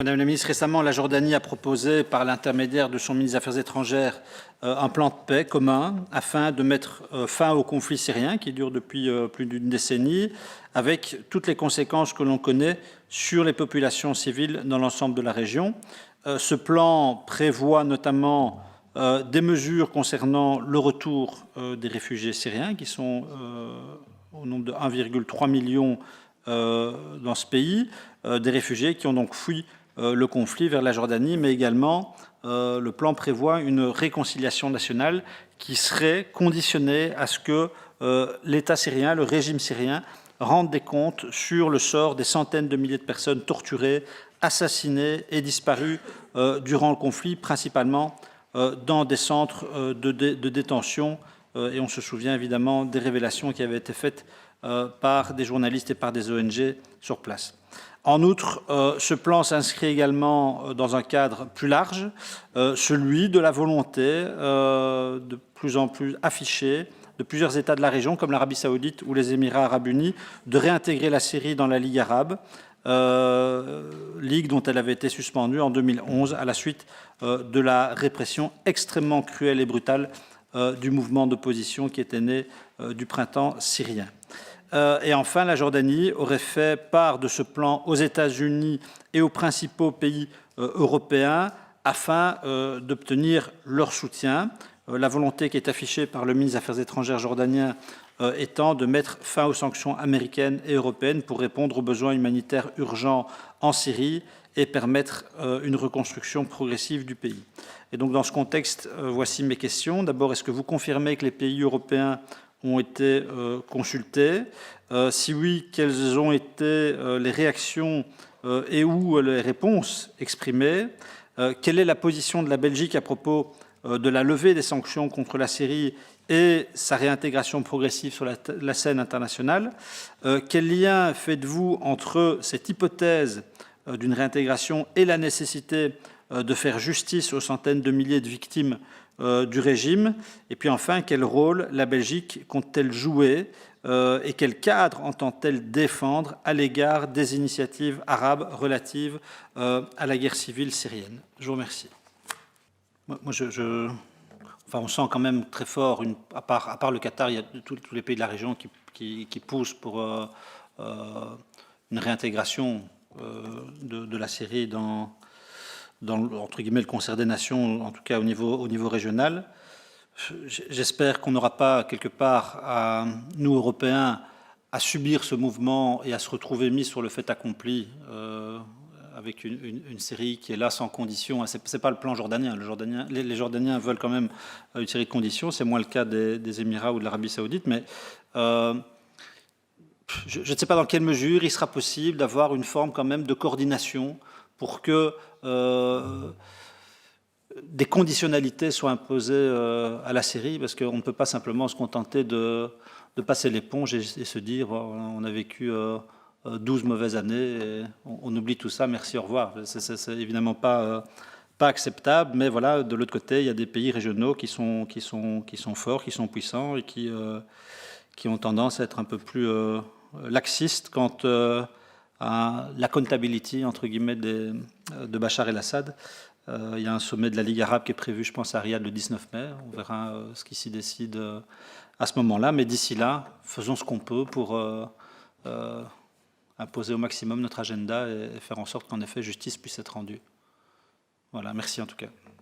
Madame la ministre, récemment, la Jordanie a proposé, par l'intermédiaire de son ministre des Affaires étrangères, un plan de paix commun afin de mettre fin au conflit syrien qui dure depuis plus d'une décennie, avec toutes les conséquences que l'on connaît sur les populations civiles dans l'ensemble de la région. Ce plan prévoit notamment des mesures concernant le retour des réfugiés syriens, qui sont au nombre de 1,3 million dans ce pays, des réfugiés qui ont donc fui le conflit vers la Jordanie, mais également le plan prévoit une réconciliation nationale qui serait conditionnée à ce que l'État syrien, le régime syrien, rende des comptes sur le sort des centaines de milliers de personnes torturées, assassinées et disparues durant le conflit, principalement dans des centres de détention. Et on se souvient évidemment des révélations qui avaient été faites par des journalistes et par des ONG sur place. En outre, ce plan s'inscrit également dans un cadre plus large, celui de la volonté de plus en plus affichée de plusieurs États de la région, comme l'Arabie saoudite ou les Émirats arabes unis, de réintégrer la Syrie dans la Ligue arabe, ligue dont elle avait été suspendue en 2011 à la suite de la répression extrêmement cruelle et brutale du mouvement d'opposition qui était né du printemps syrien. Et enfin, la Jordanie aurait fait part de ce plan aux États-Unis et aux principaux pays européens afin d'obtenir leur soutien. La volonté qui est affichée par le ministre des Affaires étrangères jordanien étant de mettre fin aux sanctions américaines et européennes pour répondre aux besoins humanitaires urgents en Syrie et permettre une reconstruction progressive du pays. Et donc, dans ce contexte, voici mes questions. D'abord, est-ce que vous confirmez que les pays européens ont été consultés? Si oui, quelles ont été les réactions et ou les réponses exprimées? Quelle est la position de la Belgique à propos de la levée des sanctions contre la Syrie et sa réintégration progressive sur la scène internationale? Quel lien faites-vous entre cette hypothèse d'une réintégration et la nécessité de faire justice aux centaines de milliers de victimes du régime? Et puis enfin, quel rôle la Belgique compte-t-elle jouer et quel cadre entend-elle défendre à l'égard des initiatives arabes relatives à la guerre civile syrienne? Je vous remercie. Enfin, on sent quand même très fort, à part le Qatar, il y a tous les pays de la région qui poussent pour une réintégration de la Syrie dans entre guillemets, le concert des nations, en tout cas au niveau régional. J'espère qu'on n'aura pas, quelque part, nous, Européens, à subir ce mouvement et à se retrouver mis sur le fait accompli avec une Syrie qui est là sans condition. Ce n'est pas le plan jordanien. Les Jordaniens veulent quand même une série de conditions. C'est moins le cas des Émirats ou de l'Arabie saoudite, mais je ne sais pas dans quelle mesure il sera possible d'avoir une forme quand même de coordination pour que des conditionnalités soient imposées à la Syrie, parce qu'on ne peut pas simplement se contenter de passer l'éponge et se dire on a vécu 12 mauvaises années, et on oublie tout ça, merci, au revoir. C'est évidemment pas acceptable, mais voilà, de l'autre côté, il y a des pays régionaux qui sont forts, qui sont puissants et qui ont tendance à être un peu plus laxistes quant à l'accountability, entre guillemets, de Bachar el-Assad. Il y a un sommet de la Ligue arabe qui est prévu, je pense, à Riyad le 19 mai. On verra ce qui s'y décide à ce moment-là. Mais d'ici là, faisons ce qu'on peut pour imposer au maximum notre agenda et faire en sorte qu'en effet, justice puisse être rendue. Voilà, merci en tout cas.